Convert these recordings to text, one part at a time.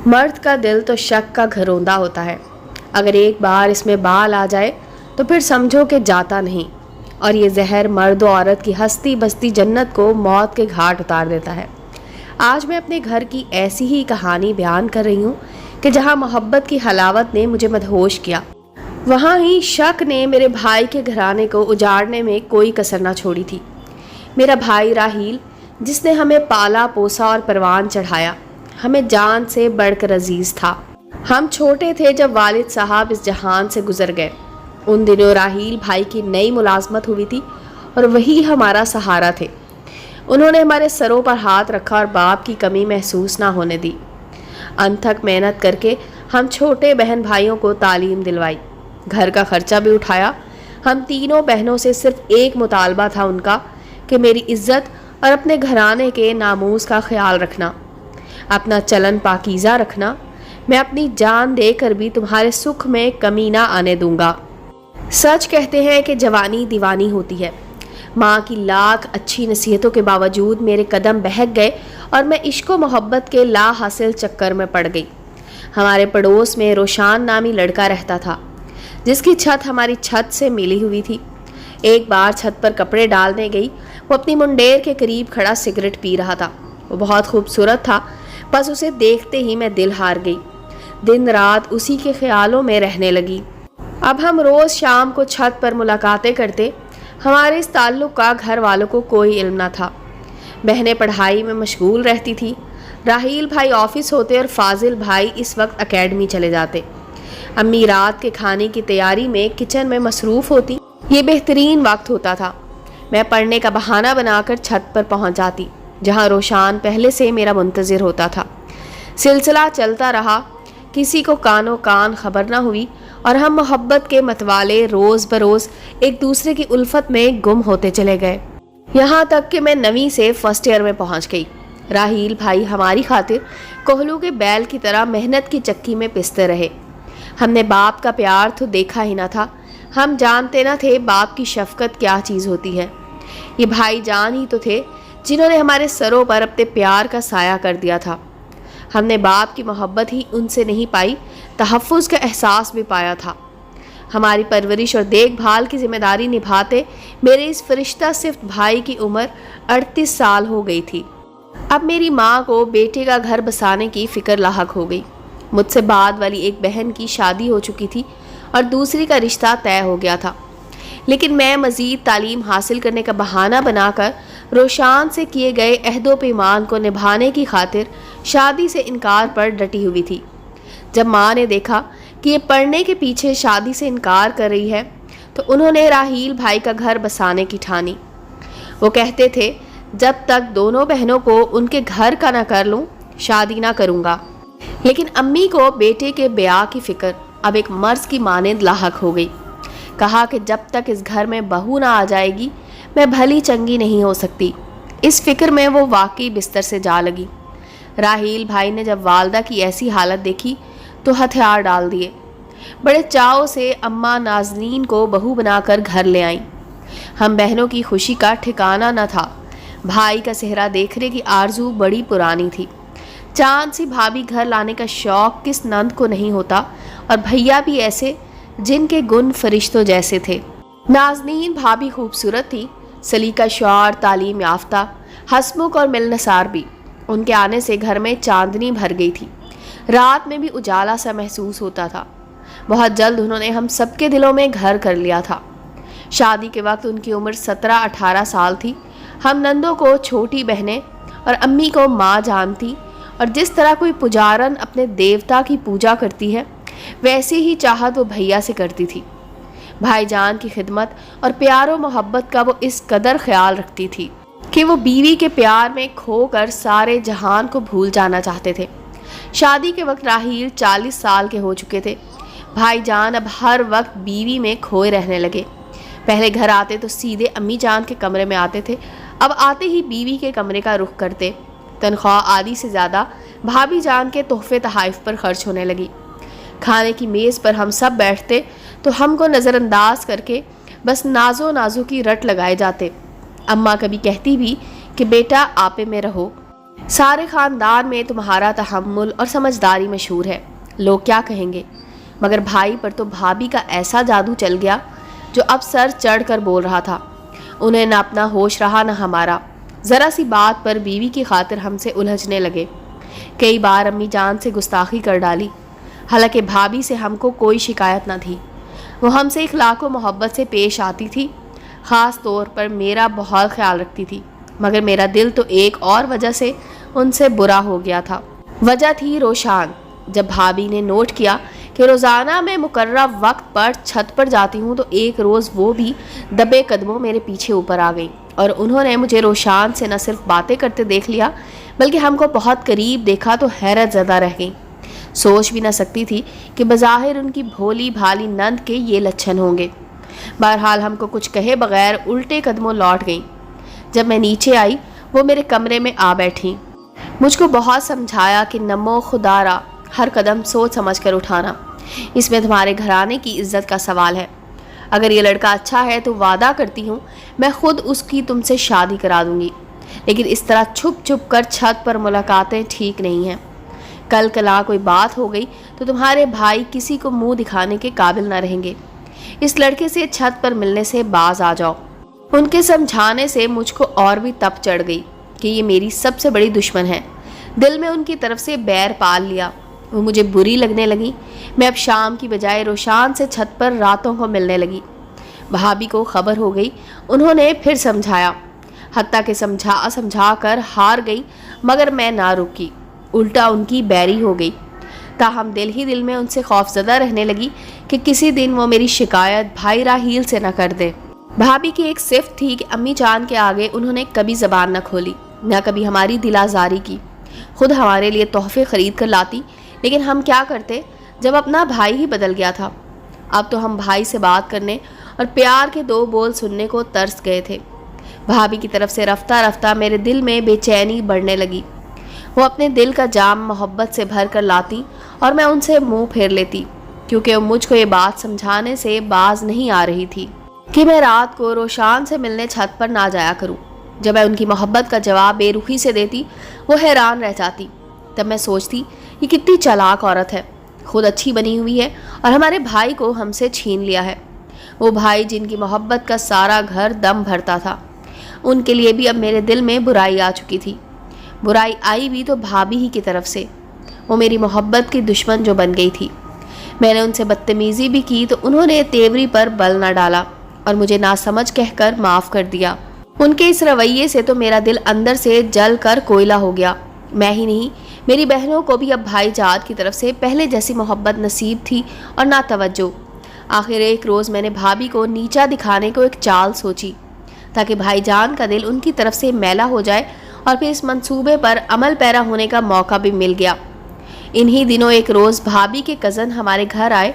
مرد کا دل تو شک کا گھروندا ہوتا ہے، اگر ایک بار اس میں بال آ جائے تو پھر سمجھو کہ جاتا نہیں، اور یہ زہر مرد و عورت کی ہستی بستی جنت کو موت کے گھاٹ اتار دیتا ہے۔ آج میں اپنے گھر کی ایسی ہی کہانی بیان کر رہی ہوں کہ جہاں محبت کی حلاوت نے مجھے مدہوش کیا، وہاں ہی شک نے میرے بھائی کے گھرانے کو اجاڑنے میں کوئی کسر نہ چھوڑی تھی۔ میرا بھائی راہیل، جس نے ہمیں پالا پوسا اور پروان چڑھایا، ہمیں جان سے بڑھ کر عزیز تھا۔ ہم چھوٹے تھے جب والد صاحب اس جہان سے گزر گئے۔ ان دنوں راہیل بھائی کی نئی ملازمت ہوئی تھی اور وہی ہمارا سہارا تھے۔ انہوں نے ہمارے سروں پر ہاتھ رکھا اور باپ کی کمی محسوس نہ ہونے دی۔ انتھک محنت کر کے ہم چھوٹے بہن بھائیوں کو تعلیم دلوائی، گھر کا خرچہ بھی اٹھایا۔ ہم تینوں بہنوں سے صرف ایک مطالبہ تھا ان کا کہ میری عزت اور اپنے گھرانے کے ناموس کا خیال رکھنا، اپنا چلن پاکیزہ رکھنا۔ میں اپنی جان دے کر بھی تمہارے سکھ میں کمی نہ آنے دوں گا۔ سچ کہتے ہیں کہ جوانی دیوانی ہوتی ہے۔ ماں کی لاکھ اچھی نصیحتوں کے باوجود میرے قدم بہک گئے اور میں عشق و محبت کے لا حاصل چکر میں پڑ گئی۔ ہمارے پڑوس میں روشان نامی لڑکا رہتا تھا، جس کی چھت ہماری چھت سے ملی ہوئی تھی۔ ایک بار چھت پر کپڑے ڈالنے گئی، وہ اپنی منڈیر کے قریب کھڑا سگریٹ پی رہا تھا۔ وہ بہت خوبصورت تھا، بس اسے دیکھتے ہی میں دل ہار گئی۔ دن رات اسی کے خیالوں میں رہنے لگی۔ اب ہم روز شام کو چھت پر ملاقاتیں کرتے۔ ہمارے اس تعلق کا گھر والوں کو کوئی علم نہ تھا۔ بہنیں پڑھائی میں مشغول رہتی تھی، راہیل بھائی آفس ہوتے اور فاضل بھائی اس وقت اکیڈمی چلے جاتے۔ امی رات کے کھانے کی تیاری میں کچن میں مصروف ہوتی۔ یہ بہترین وقت ہوتا تھا۔ میں پڑھنے کا بہانہ بنا کر چھت پر پہنچ جاتی، جہاں روشان پہلے سے میرا منتظر ہوتا تھا۔ سلسلہ چلتا رہا، کسی کو کانوں کان خبر نہ ہوئی، اور ہم محبت کے متوالے روز بروز ایک دوسرے کی الفت میں گم ہوتے چلے گئے، یہاں تک کہ میں 9ویں سے فرسٹ ایئر میں پہنچ گئی۔ راہیل بھائی ہماری خاطر کوہلو کے بیل کی طرح محنت کی چکی میں پستے رہے۔ ہم نے باپ کا پیار تو دیکھا ہی نہ تھا، ہم جانتے نہ تھے باپ کی شفقت کیا چیز ہوتی ہے۔ یہ بھائی جان ہی تو تھے جنہوں نے ہمارے سروں پر اپنے پیار کا سایہ کر دیا تھا۔ ہم نے باپ کی محبت ہی ان سے نہیں پائی، تحفظ کا احساس بھی پایا تھا۔ ہماری پرورش اور دیکھ بھال کی ذمہ داری نبھاتے میرے اس فرشتہ صفت بھائی کی عمر 38 سال ہو گئی تھی۔ اب میری ماں کو بیٹے کا گھر بسانے کی فکر لاحق ہو گئی۔ مجھ سے بعد والی ایک بہن کی شادی ہو چکی تھی اور دوسری کا رشتہ طے ہو گیا تھا، لیکن میں مزید تعلیم حاصل کرنے کا بہانہ بنا کر روشان سے کیے گئے عہد و پیمان کو نبھانے کی خاطر شادی سے انکار پر ڈٹی ہوئی تھی۔ جب ماں نے دیکھا کہ یہ پڑھنے کے پیچھے شادی سے انکار کر رہی ہے تو انہوں نے راہیل بھائی کا گھر بسانے کی ٹھانی۔ وہ کہتے تھے جب تک دونوں بہنوں کو ان کے گھر کا نہ کر لوں شادی نہ کروں گا، لیکن امی کو بیٹے کے بیاہ کی فکر اب ایک مرض کی مانند لاحق ہو گئی۔ کہا کہ جب تک اس گھر میں بہو نہ آ جائے گی میں بھلی چنگی نہیں ہو سکتی۔ اس فکر میں وہ واقعی بستر سے جا لگی۔ راہیل بھائی نے جب والدہ کی ایسی حالت دیکھی تو ہتھیار ڈال دیے۔ بڑے چاؤ سے اماں نازنین کو بہو بنا کر گھر لے آئیں۔ ہم بہنوں کی خوشی کا ٹھکانہ نہ تھا۔ بھائی کا صحرا دیکھنے کی آرزو بڑی پرانی تھی۔ چاند سی بھابھی گھر لانے کا شوق کس نند کو نہیں ہوتا، اور بھیا بھی ایسے جن کے گن فرشتوں جیسے تھے۔ نازنین بھابھی خوبصورت تھی، سلیقہ شعار، تعلیم یافتہ، ہسمکھ اور ملنسار بھی۔ ان کے آنے سے گھر میں چاندنی بھر گئی تھی، رات میں بھی اجالا سا محسوس ہوتا تھا۔ بہت جلد انہوں نے ہم سب کے دلوں میں گھر کر لیا تھا۔ شادی کے وقت ان کی عمر 17-18 سال تھی۔ ہم نندوں کو چھوٹی بہنیں اور امی کو ماں جانتی، اور جس طرح کوئی پجارن اپنے دیوتا کی پوجا کرتی ہے ویسی ہی چاہت وہ بھیا سے کرتی تھی۔ بھائی جان کی خدمت اور پیار و محبت کا وہ اس قدر خیال رکھتی تھی کہ وہ بیوی کے پیار میں کھو کر سارے جہان کو بھول جانا چاہتے تھے۔ شادی کے وقت راہیل 40 سال کے ہو چکے تھے۔ بھائی جان اب ہر وقت بیوی میں کھوئے رہنے لگے۔ پہلے گھر آتے تو سیدھے امی جان کے کمرے میں آتے تھے، اب آتے ہی بیوی کے کمرے کا رخ کرتے۔ تنخواہ آدھی سے زیادہ بھابھی جان کے تحفے تحائف پر خرچ ہونے لگی۔ کھانے کی میز پر ہم سب بیٹھتے تو ہم کو نظر انداز کر کے بس نازو کی رٹ لگائے جاتے۔ اماں کبھی کہتی بھی کہ بیٹا آپے میں رہو۔ سارے خاندان میں تمہارا تحمل اور سمجھداری مشہور ہے، لوگ کیا کہیں گے؟ مگر بھائی پر تو بھابھی کا ایسا جادو چل گیا جو اب سر چڑھ کر بول رہا تھا۔ انہیں نہ اپنا ہوش رہا نہ ہمارا، ذرا سی بات پر بیوی کی خاطر ہم سے الجھنے لگے۔ کئی بار امی جان سے گستاخی کر ڈالی، حالانکہ بھابھی سے ہم کو کوئی شکایت نہ تھی۔ وہ ہم سے اخلاق و محبت سے پیش آتی تھی، خاص طور پر میرا بہت خیال رکھتی تھی، مگر میرا دل تو ایک اور وجہ سے ان سے برا ہو گیا تھا۔ وجہ تھی روشان۔ جب بھابھی نے نوٹ کیا کہ روزانہ میں مقررہ وقت پر چھت پر جاتی ہوں تو ایک روز وہ بھی دبے قدموں میرے پیچھے اوپر آ گئی، اور انہوں نے مجھے روشان سے نہ صرف باتیں کرتے دیکھ لیا بلکہ ہم کو بہت قریب دیکھا تو حیرت زدہ رہ گئی۔ سوچ بھی نہ سکتی تھی کہ بظاہر ان کی بھولی بھالی نند کے یہ لچھن ہوں گے۔ بہرحال ہم کو کچھ کہے بغیر الٹے قدموں لوٹ گئیں۔ جب میں نیچے آئی وہ میرے کمرے میں آ بیٹھی۔ مجھ کو بہت سمجھایا کہ نمو خدا را، ہر قدم سوچ سمجھ کر اٹھانا، اس میں تمہارے گھرانے کی عزت کا سوال ہے۔ اگر یہ لڑکا اچھا ہے تو وعدہ کرتی ہوں میں خود اس کی تم سے شادی کرا دوں گی، لیکن اس طرح چھپ چھپ کر چھت پر ملاقاتیں ٹھیک نہیں ہیں۔ کل کلا کوئی بات ہو گئی تو تمہارے بھائی کسی کو منہ دکھانے کے قابل نہ رہیں گے۔ اس لڑکے سے چھت پر ملنے سے باز آ جاؤ۔ ان کے سمجھانے سے مجھ کو اور بھی تپ چڑھ گئی کہ یہ میری سب سے بڑی دشمن ہے۔ دل میں ان کی طرف سے بیر پال لیا، وہ مجھے بری لگنے لگی۔ میں اب شام کی بجائے روشان سے چھت پر راتوں کو ملنے لگی۔ بھابھی کو خبر ہو گئی، انہوں نے پھر سمجھایا، حتیٰ کہ سمجھا کر ہار گئی، مگر میں نہ رکی، الٹا ان کی بیری ہو گئی۔ تاہم دل ہی دل میں ان سے خوف زدہ رہنے لگی کہ کسی دن وہ میری شکایت بھائی راہیل سے نہ کر دے۔ بھابھی کی ایک صفت تھی کہ امی جان کے آگے انہوں نے کبھی زبان نہ کھولی، نہ کبھی ہماری دل آزاری کی۔ خود ہمارے لیے تحفے خرید کر لاتی، لیکن ہم کیا کرتے جب اپنا بھائی ہی بدل گیا تھا۔ اب تو ہم بھائی سے بات کرنے اور پیار کے دو بول سننے کو ترس گئے تھے۔ بھابھی کی طرف سے رفتہ رفتہ میرے دل میں بے چینی بڑھنے لگی۔ وہ اپنے دل کا جام محبت سے بھر کر لاتی اور میں ان سے منہ پھیر لیتی، کیونکہ مجھ کو یہ بات سمجھانے سے باز نہیں آ رہی تھی کہ میں رات کو روشان سے ملنے چھت پر نہ جایا کروں۔ جب میں ان کی محبت کا جواب بے رخی سے دیتی وہ حیران رہ جاتی۔ تب میں سوچتی یہ کتنی چالاک عورت ہے، خود اچھی بنی ہوئی ہے اور ہمارے بھائی کو ہم سے چھین لیا ہے۔ وہ بھائی جن کی محبت کا سارا گھر دم بھرتا تھا، ان کے لیے بھی اب میرے دل میں برائی آ چکی تھی۔ برائی آئی بھی تو بھابھی ہی کی طرف سے، وہ میری محبت کی دشمن جو بن گئی تھی۔ میں نے ان سے بدتمیزی بھی کی تو انہوں نے تیوری پر بل نہ ڈالا اور مجھے ناسمجھ کہہ کر معاف کر دیا۔ ان کے اس رویے سے تو میرا دل اندر سے جل کر کوئلہ ہو گیا۔ میں ہی نہیں، میری بہنوں کو بھی اب بھائی جان کی طرف سے پہلے جیسی محبت نصیب تھی اور نہ توجہ۔ آخر ایک روز میں نے بھابھی کو نیچا دکھانے کو ایک چال سوچی تاکہ بھائی جان کا دل ان کی طرف سے میلا ہو جائے، اور پھر اس منصوبے پر عمل پیرا ہونے کا موقع بھی مل گیا۔ انہی دنوں ایک روز بھابھی کے کزن ہمارے گھر آئے۔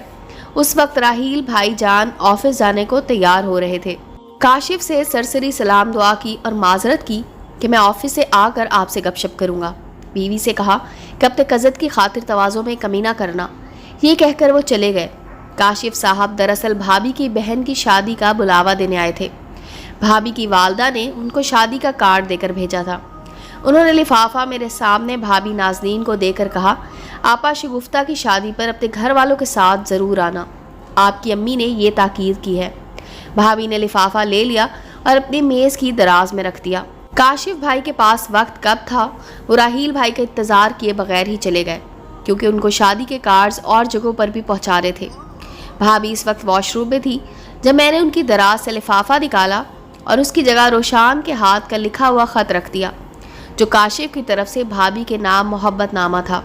اس وقت راہیل بھائی جان آفس جانے کو تیار ہو رہے تھے۔ کاشف سے سرسری سلام دعا کی اور معذرت کی کہ میں آفس سے آ کر آپ سے گپ شپ کروں گا۔ بیوی سے کہا کہ اپنے کزن کی خاطر تواضع میں کمی نہ کرنا۔ یہ کہہ کر وہ چلے گئے۔ کاشف صاحب دراصل بھابھی کی بہن کی شادی کا بلاوا دینے آئے تھے۔ بھابھی کی والدہ نے ان کو شادی کا کارڈ دے کر بھیجا تھا۔ انہوں نے لفافہ میرے سامنے بھابھی نازنین کو دے کر کہا، آپا شگفتہ کی شادی پر اپنے گھر والوں کے ساتھ ضرور آنا، آپ کی امی نے یہ تاکید کی ہے۔ بھابھی نے لفافہ لے لیا اور اپنی میز کی دراز میں رکھ دیا۔ کاشف بھائی کے پاس وقت کب تھا، وہ راہیل بھائی کا انتظار کیے بغیر ہی چلے گئے، کیونکہ ان کو شادی کے کارڈز اور جگہوں پر بھی پہنچا رہے تھے۔ بھابھی اس وقت واش روم میں تھی جب میں نے ان کی دراز سے لفافہ نکالا اور اس کی جگہ روشان کے ہاتھ کا لکھا ہوا خط رکھ دیا، جو کاشف کی طرف سے بھابھی کے نام محبت نامہ تھا۔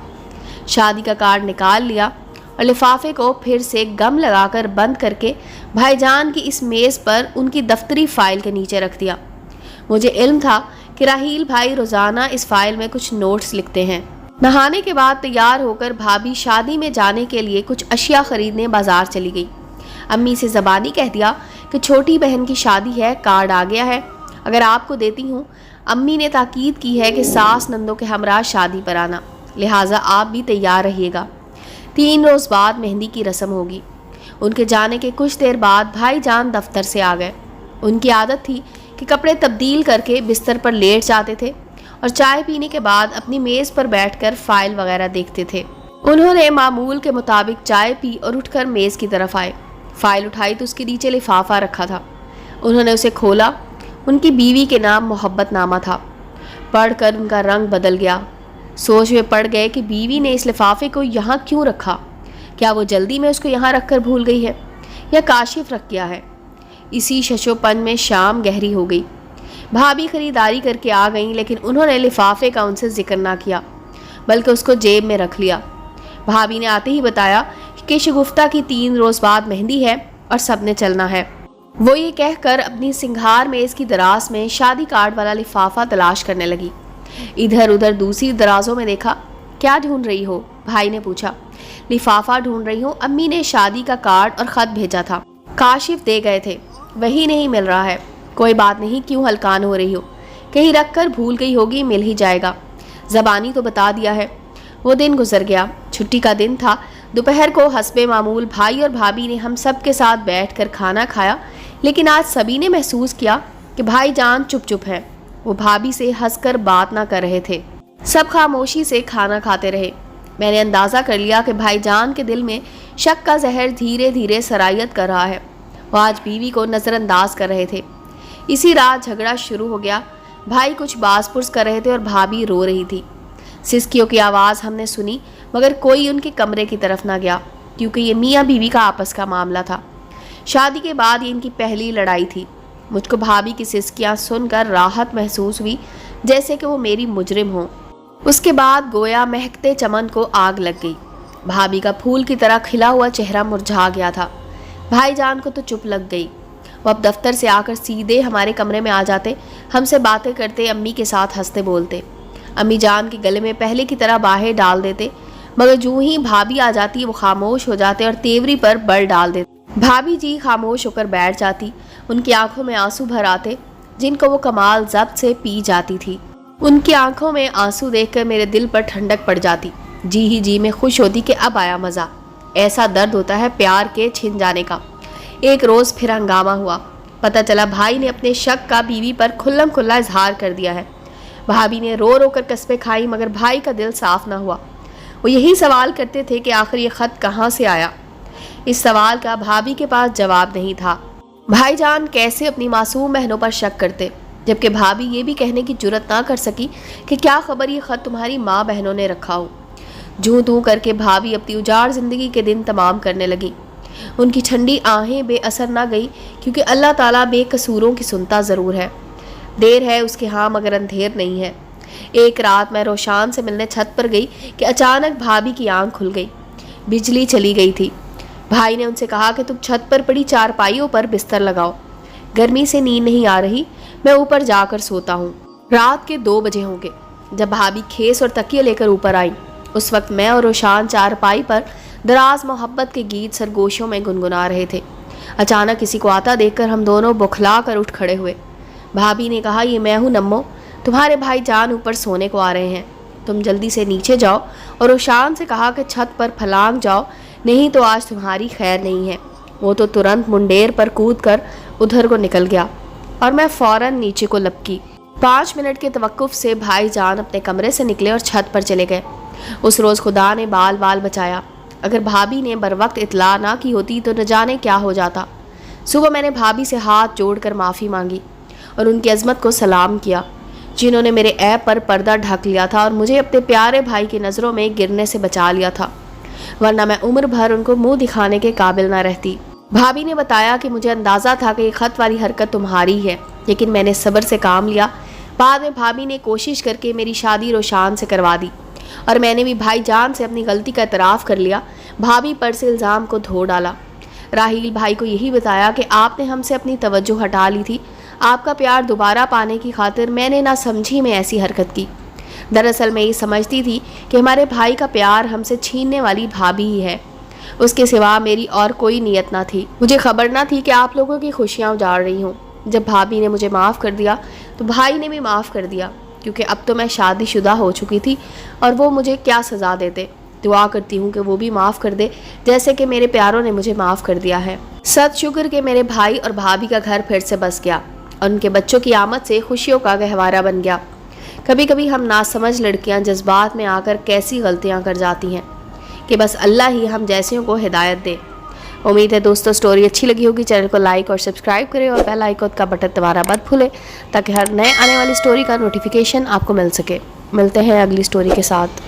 شادی کا کارڈ نکال لیا اور لفافے کو پھر سے گم لگا کر بند کر کے بھائی جان کی اس میز پر ان کی دفتری فائل کے نیچے رکھ دیا۔ مجھے علم تھا کہ راہیل بھائی روزانہ اس فائل میں کچھ نوٹس لکھتے ہیں۔ نہانے کے بعد تیار ہو کر بھابھی شادی میں جانے کے لیے کچھ اشیاء خریدنے بازار چلی گئی۔ امی سے زبانی کہہ دیا کہ چھوٹی بہن کی شادی ہے، کارڈ آ گیا ہے، اگر آپ کو دیتی ہوں۔ امی نے تاکید کی ہے کہ ساس نندوں کے ہمراہ شادی پر آنا، لہٰذا آپ بھی تیار رہیے گا۔ 3 روز بعد مہندی کی رسم ہوگی۔ ان کے جانے کے کچھ دیر بعد بھائی جان دفتر سے آ گئے۔ ان کی عادت تھی کہ کپڑے تبدیل کر کے بستر پر لیٹ جاتے تھے اور چائے پینے کے بعد اپنی میز پر بیٹھ کر فائل وغیرہ دیکھتے تھے۔ انہوں نے معمول کے مطابق چائے پی اور اٹھ کر میز کی طرف آئے۔ فائل اٹھائی تو اس کے نیچے لفافہ رکھا تھا۔ انہوں نے اسے کھولا۔ ان کی بیوی کے نام محبت نامہ تھا۔ پڑھ کر ان کا رنگ بدل گیا۔ سوچ میں پڑ گئے کہ بیوی نے اس لفافے کو یہاں کیوں رکھا؟ کیا وہ جلدی میں اس کو یہاں رکھ کر بھول گئی ہے یا کاشف رکھ گیا ہے؟ اسی ششو پن میں شام گہری ہو گئی۔ بھابھی خریداری کر کے آ گئیں، لیکن انہوں نے لفافے کا ان سے ذکر نہ کیا بلکہ اس کو جیب میں رکھ لیا۔ بھابھی نے آتے ہی بتایا کہ شگفتہ کی 3 روز بعد مہندی ہے اور سب نے چلنا ہے۔ وہ یہ کہہ کر اپنی سنگھار میز کی دراز میں شادی کارڈ والا لفافہ تلاش کرنے لگی۔ ادھر ادھر دوسری درازوں میں دیکھا۔ کیا ڈھونڈ رہی ہو؟ بھائی نے پوچھا۔ لفافہ ڈھونڈ رہی ہوں، امی نے شادی کا کارڈ اور خط بھیجا تھا، کاشف دے گئے تھے، وہی نہیں مل رہا ہے۔ کوئی بات نہیں، کیوں ہلکان ہو رہی ہو؟ کہیں رکھ کر بھول گئی ہوگی، مل ہی جائے گا، زبانی تو بتا دیا ہے۔ وہ دن گزر گیا، چھٹی کا دن تھا۔ دوپہر کو حسب معمول بھائی اور بھابھی نے ہم سب کے ساتھ بیٹھ کر کھانا کھایا، لیکن آج سبھی نے محسوس کیا کہ بھائی جان چپ چپ ہیں۔ وہ بھابھی سے ہنس کر بات نہ کر رہے تھے۔ سب خاموشی سے کھانا کھاتے رہے۔ میں نے اندازہ کر لیا کہ بھائی جان کے دل میں شک کا زہر دھیرے دھیرے سرایت کر رہا ہے۔ وہ آج بیوی کو نظر انداز کر رہے تھے۔ اسی رات جھگڑا شروع ہو گیا۔ بھائی کچھ باز پرس کر رہے تھے اور بھابھی رو رہی تھی۔ سسکیوں کی آواز ہم نے سنی، مگر کوئی ان کے کمرے کی طرف نہ گیا، کیونکہ یہ میاں بیوی کا آپس کا معاملہ تھا۔ شادی کے بعد یہ ان کی پہلی لڑائی تھی۔ مجھ کو بھابھی کی سسکیاں سن کر راحت محسوس ہوئی، جیسے کہ وہ میری مجرم ہوں۔ اس کے بعد گویا مہکتے چمن کو آگ لگ گئی۔ بھابھی کا پھول کی طرح کھلا ہوا چہرہ مرجھا گیا تھا۔ بھائی جان کو تو چپ لگ گئی۔ وہ اب دفتر سے آ کر سیدھے ہمارے کمرے میں آ جاتے، ہم سے باتیں کرتے، امی کے ساتھ ہنستے بولتے۔ امی جان کے گلے میں پہلے کی طرح باہیں ڈال دیتے، مگر جو ہی بھابھی آ جاتی وہ خاموش ہو جاتے اور تیوری پر بل ڈال دیتے۔ بھابھی جی خاموش ہو کر بیٹھ جاتی، ان کی آنکھوں میں آنسو بھر آتے جن کو وہ کمال ضبط سے پی جاتی تھی۔ ان کی آنکھوں میں آنسو دیکھ کر میرے دل پر ٹھنڈک پڑ جاتی، جی ہی جی میں خوش ہوتی کہ اب آیا مزہ۔ ایسا درد ہوتا ہے پیار کے چھن جانے کا۔ ایک روز پھر ہنگامہ ہوا۔ پتہ چلا بھائی نے اپنے شک کا بیوی پر کھلم کھلا اظہار کر دیا ہے۔ بھابھی نے رو رو کر قسمیں کھائی، مگر بھائی کا دل صاف نہ ہوا۔ وہ یہی سوال کرتے تھے کہ آخر یہ خط کہاں سے آیا۔ اس سوال کا بھابھی کے پاس جواب نہیں تھا۔ بھائی جان کیسے اپنی معصوم بہنوں پر شک کرتے، جبکہ بھابھی یہ بھی کہنے کی جرت نہ کر سکی کہ کیا خبر یہ خط تمہاری ماں بہنوں نے رکھا ہو۔ جوں توں کر کے بھابھی اپنی اجاڑ زندگی کے دن تمام کرنے لگی۔ ان کی ٹھنڈی آہیں بے اثر نہ گئی، کیونکہ اللہ تعالیٰ بے قصوروں کی سنتا ضرور ہے۔ دیر ہے اس کے ہاں مگر اندھیر نہیں ہے۔ ایک رات میں روشان سے ملنے چھت پر گئی کہ اچانک بھابھی کی آنکھ کھل گئی۔ بجلی چلی گئی تھی۔ بھائی نے ان سے کہا کہ تم چھت پر پڑی چارپائیوں پر بستر لگاؤ، گرمی سے نیند نہیں آ رہی، میں اوپر جا کر سوتا ہوں۔ رات کے 2 بجے ہوں گے جب بھابھی کھیس اور تکیے لے کر اوپر آئیں۔ اس وقت میں اور روشان چارپائی پر دراز محبت کے گیت سرگوشیوں میں گنگنا رہے تھے۔ اچانک کسی کو آتا دیکھ کر ہم دونوں بکھلا کر اٹھ کھڑے ہوئے۔ بھابھی نے کہا یہ میں ہوں نمو، تمہارے بھائی جان اوپر سونے کو آ رہے ہیں، تم جلدی سے نیچے جاؤ، اور روشان سے کہا کہ چھت پر پھلانگ جاؤ، نہیں تو آج تمہاری خیر نہیں ہے۔ وہ تو ترنت منڈیر پر کود کر ادھر کو نکل گیا اور میں فوراً نیچے کو لپکی۔ 5 منٹ کے توقف سے بھائی جان اپنے کمرے سے نکلے اور چھت پر چلے گئے۔ اس روز خدا نے بال بال بچایا۔ اگر بھابھی نے بر وقت اطلاع نہ کی ہوتی تو نہ جانے کیا ہو جاتا۔ صبح میں نے بھابھی سے ہاتھ جوڑ کر معافی مانگی اور ان کی عظمت کو سلام کیا، جنہوں نے میرے عیب پر پردہ ڈھک لیا تھا اور مجھے اپنے پیارے بھائی کی نظروں میں گرنے سے بچا لیا تھا، ورنہ میں عمر بھر ان کو منہ دکھانے کے قابل نہ رہتی۔ بھابھی نے بتایا کہ مجھے اندازہ تھا کہ یہ خط والی حرکت تمہاری ہے، لیکن میں نے صبر سے کام لیا۔ بعد میں بھابھی نے کوشش کر کے میری شادی روشان سے کروا دی اور میں نے بھی بھائی جان سے اپنی غلطی کا اعتراف کر لیا، بھابھی پر سے الزام کو دھو ڈالا۔ راہیل بھائی کو یہی بتایا کہ آپ نے ہم سے اپنی توجہ ہٹا لی تھی، آپ کا پیار دوبارہ پانے کی خاطر میں نے نہ سمجھی میں ایسی حرکت کی۔ دراصل میں یہ سمجھتی تھی کہ ہمارے بھائی کا پیار ہم سے چھیننے والی بھابھی ہی ہے، اس کے سوا میری اور کوئی نیت نہ تھی۔ مجھے خبر نہ تھی کہ آپ لوگوں کی خوشیاں اجاڑ رہی ہوں۔ جب بھابھی نے مجھے معاف کر دیا تو بھائی نے بھی معاف کر دیا، کیونکہ اب تو میں شادی شدہ ہو چکی تھی اور وہ مجھے کیا سزا دیتے۔ دعا کرتی ہوں کہ وہ بھی معاف کر دے، جیسے کہ میرے پیاروں نے مجھے معاف کر دیا ہے۔ ست شکر کہ میرے بھائی اور بھابھی کا گھر پھر سے بس گیا اور ان کے بچوں کی آمد سے خوشیوں کا گہوارہ بن گیا۔ کبھی کبھی ہم ناسمجھ لڑکیاں جذبات میں آ کر کیسی غلطیاں کر جاتی ہیں کہ بس اللہ ہی ہم جیسیوں کو ہدایت دے۔ امید ہے دوستو سٹوری اچھی لگی ہوگی، چینل کو لائک اور سبسکرائب کریں اور بیل آئیکن کا بٹن دبانا مت بھولیں تاکہ ہر نئے آنے والی سٹوری کا نوٹیفیکیشن آپ کو مل سکے۔ ملتے ہیں اگلی سٹوری کے ساتھ۔